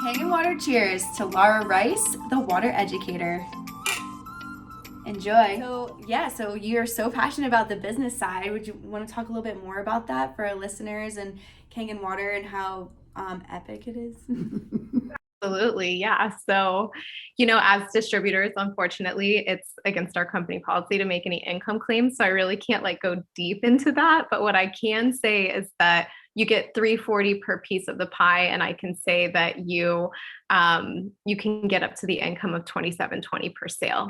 Hanging water cheers to Laura Rice, the water educator. Enjoy. So you're so passionate about the business side. Would you want to talk a little bit more about that for our listeners and Kangen Water and how epic it is? Absolutely. Yeah. So, as distributors, unfortunately, it's against our company policy to make any income claims. So I really can't go deep into that. But what I can say is that you get 340 per piece of the pie. And I can say that you can get up to the income of 27.20 per sale.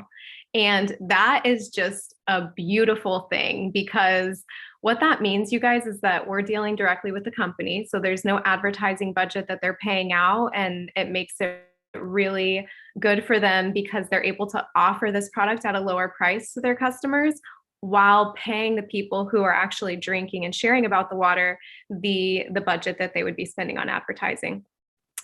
And that is just a beautiful thing because what that means, you guys, is that we're dealing directly with the company. So there's no advertising budget that they're paying out. And it makes it really good for them because they're able to offer this product at a lower price to their customers while paying the people who are actually drinking and sharing about the water the budget that they would be spending on advertising.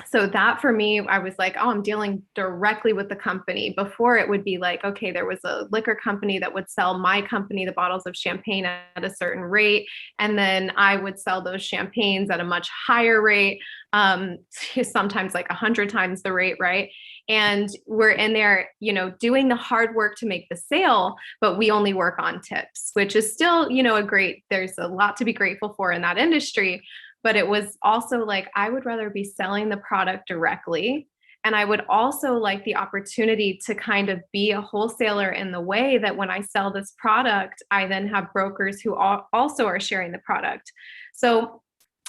So that for me, I was like, oh, I'm dealing directly with the company. Before it would be like, okay, there was a liquor company that would sell my company the bottles of champagne at a certain rate. And then I would sell those champagnes at a much higher rate, sometimes like 100 times the rate, right? And we're in there, doing the hard work to make the sale, but we only work on tips, which is still, there's a lot to be grateful for in that industry. But it was also like, I would rather be selling the product directly. And I would also like the opportunity to kind of be a wholesaler in the way that when I sell this product, I then have brokers who also are sharing the product. So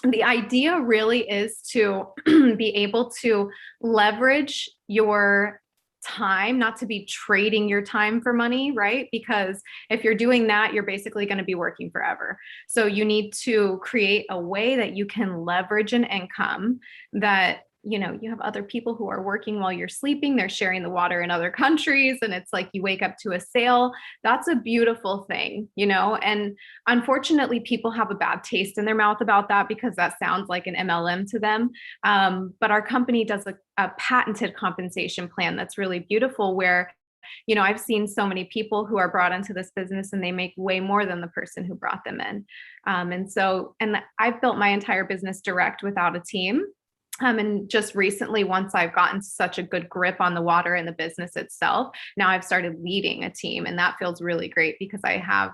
the idea really is to be able to leverage your time, not to be trading your time for money, right? Because if you're doing that, you're basically going to be working forever. So you need to create a way that you can leverage an income that you have other people who are working while you're sleeping. They're sharing the water in other countries. And it's like you wake up to a sale. That's a beautiful thing, and unfortunately, people have a bad taste in their mouth about that because that sounds like an MLM to them. But our company does a patented compensation plan that's really beautiful where I've seen so many people who are brought into this business and they make way more than the person who brought them in. And I've built my entire business direct without a team. And just recently, once I've gotten such a good grip on the water and the business itself, now I've started leading a team. And that feels really great because I have,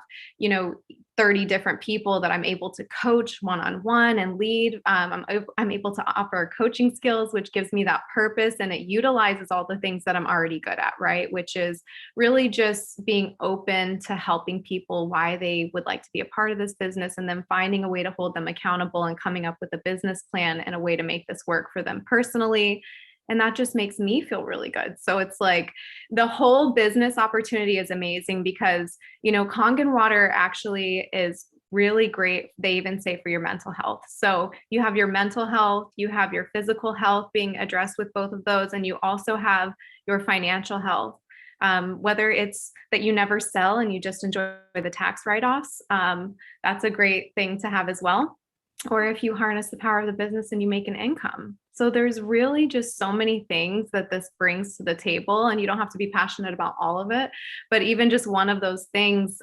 30 different people that I'm able to coach one-on-one and lead. I'm able to offer coaching skills, which gives me that purpose. And it utilizes all the things that I'm already good at, right? Which is really just being open to helping people why they would like to be a part of this business and then finding a way to hold them accountable and coming up with a business plan and a way to make this work for them personally. And that just makes me feel really good. So it's like the whole business opportunity is amazing because, Kangen water actually is really great. They even say for your mental health. So you have your mental health, you have your physical health being addressed with both of those. And you also have your financial health. Whether it's that you never sell and you just enjoy the tax write-offs, that's a great thing to have as well. Or if you harness the power of the business and you make an income. So there's really just so many things that this brings to the table, and you don't have to be passionate about all of it. But even just one of those things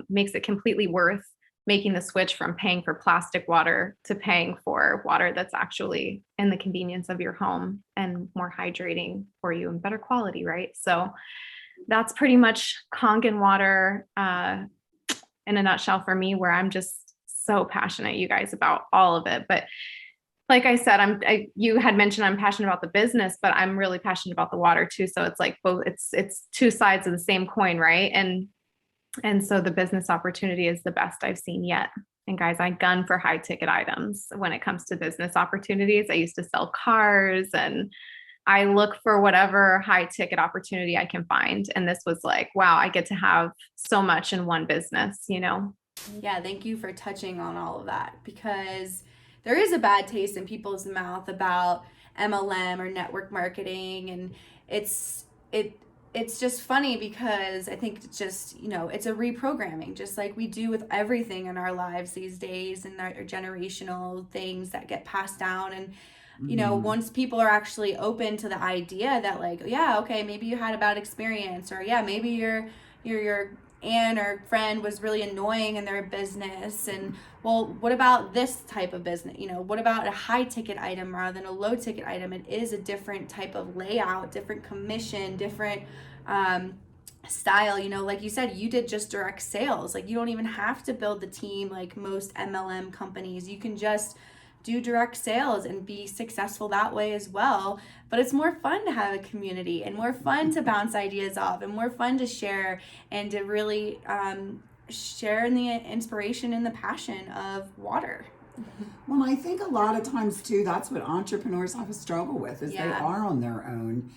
makes it completely worth making the switch from paying for plastic water to paying for water that's actually in the convenience of your home and more hydrating for you and better quality, right? So that's pretty much Kangen water in a nutshell for me, where I'm just so passionate, you guys, about all of it. But like I said, you had mentioned I'm passionate about the business, but I'm really passionate about the water too. So it's like both, it's two sides of the same coin, right? And so the business opportunity is the best I've seen yet. And guys, I gun for high ticket items when it comes to business opportunities. I used to sell cars and I look for whatever high ticket opportunity I can find. And this was like, wow, I get to have so much in one business, Yeah, thank you for touching on all of that because there is a bad taste in people's mouth about MLM or network marketing, and it's it it's just funny because I think it's just, it's a reprogramming, just like we do with everything in our lives these days and our generational things that get passed down. And once people are actually open to the idea that, like, yeah, okay, maybe you had a bad experience, or yeah, maybe your aunt or friend was really annoying in their business, and well, what about this type of business? What about a high ticket item rather than a low ticket item? It is a different type of layout, different commission, different style. Like you said, you did just direct sales. Like, you don't even have to build the team like most MLM companies. You can just do direct sales and be successful that way as well. But it's more fun to have a community, and more fun to bounce ideas off, and more fun to share, and to really share in the inspiration and the passion of water. Well, I think a lot of times too, that's what entrepreneurs have a struggle with, is they are on their own.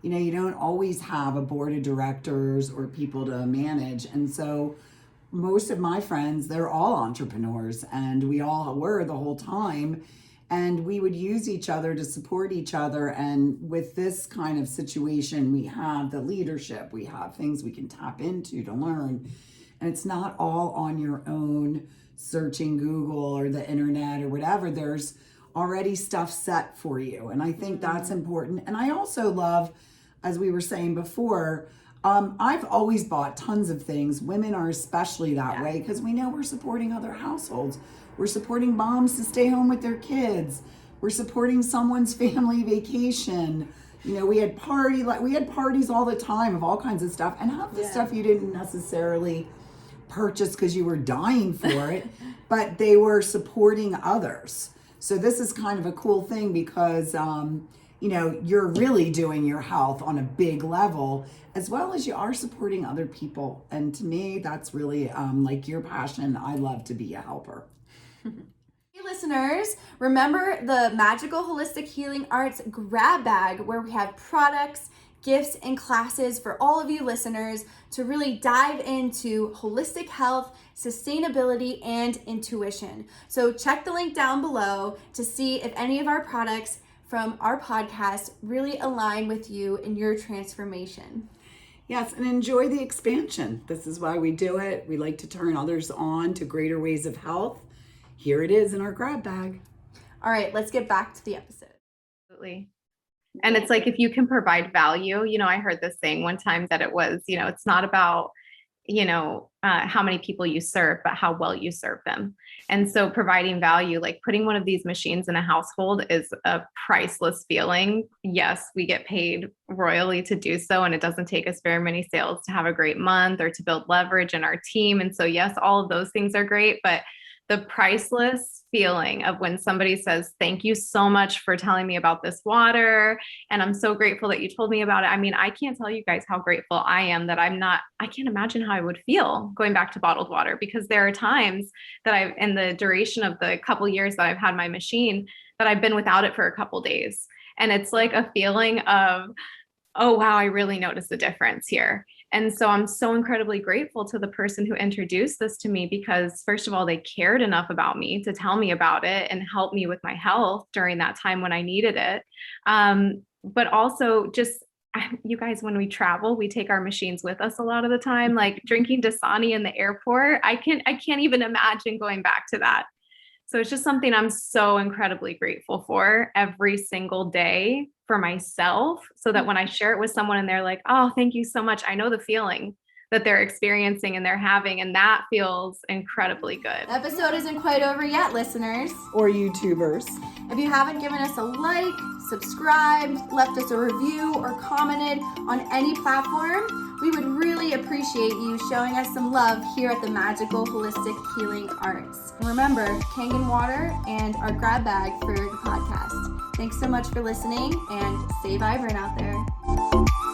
You don't always have a board of directors or people to manage. And so most of my friends, they're all entrepreneurs, and we all were the whole time. And we would use each other to support each other. And with this kind of situation, we have the leadership, we have things we can tap into to learn. And it's not all on your own, searching Google or the internet or whatever. There's already stuff set for you. And I think that's important. And I also love, as we were saying before, I've always bought tons of things. Women are especially that way, because we know we're supporting other households. We're supporting moms to stay home with their kids. We're supporting someone's family vacation. We had parties all the time of all kinds of stuff. And half the stuff you didn't necessarily purchase because you were dying for it, but they were supporting others. So this is kind of a cool thing, because you're really doing your health on a big level, as well as you are supporting other people. And to me, that's really like your passion. I love to be a helper. Hey listeners, remember the Magical Holistic Healing Arts grab bag, where we have products, gifts, and classes for all of you listeners to really dive into holistic health, sustainability, and intuition. So check the link down below to see if any of our products from our podcast really align with you in your transformation. Yes, and enjoy the expansion. This is why we do it. We like to turn others on to greater ways of health. Here it is in our grab bag. All right, let's get back to the episode. Absolutely. And it's like, if you can provide value, I heard this saying one time that it was, it's not about, how many people you serve, but how well you serve them. And so providing value, like putting one of these machines in a household, is a priceless feeling. Yes, we get paid royally to do so, and it doesn't take us very many sales to have a great month or to build leverage in our team. And so yes, all of those things are great, but the priceless feeling of when somebody says, thank you so much for telling me about this water, and I'm so grateful that you told me about it. I mean, I can't tell you guys how grateful I am that I can't imagine how I would feel going back to bottled water, because there are times that in the duration of the couple years that I've had my machine, that I've been without it for a couple days. And it's like a feeling of, oh, wow, I really noticed the difference here. And so I'm so incredibly grateful to the person who introduced this to me, because first of all, they cared enough about me to tell me about it and help me with my health during that time when I needed it. But also just, you guys, when we travel, we take our machines with us a lot of the time, like drinking Dasani in the airport. I can't even imagine going back to that. So it's just something I'm so incredibly grateful for every single day for myself, so that when I share it with someone and they're like, oh, thank you so much, I know the feeling that they're experiencing and they're having, and that feels incredibly good. The episode isn't quite over yet, listeners. Or YouTubers. If you haven't given us a like, subscribed, left us a review, or commented on any platform, we would really appreciate you showing us some love here at the Magical Holistic Healing Arts. And remember, Kangen water and our grab bag for the podcast. Thanks so much for listening, and stay vibrant out there.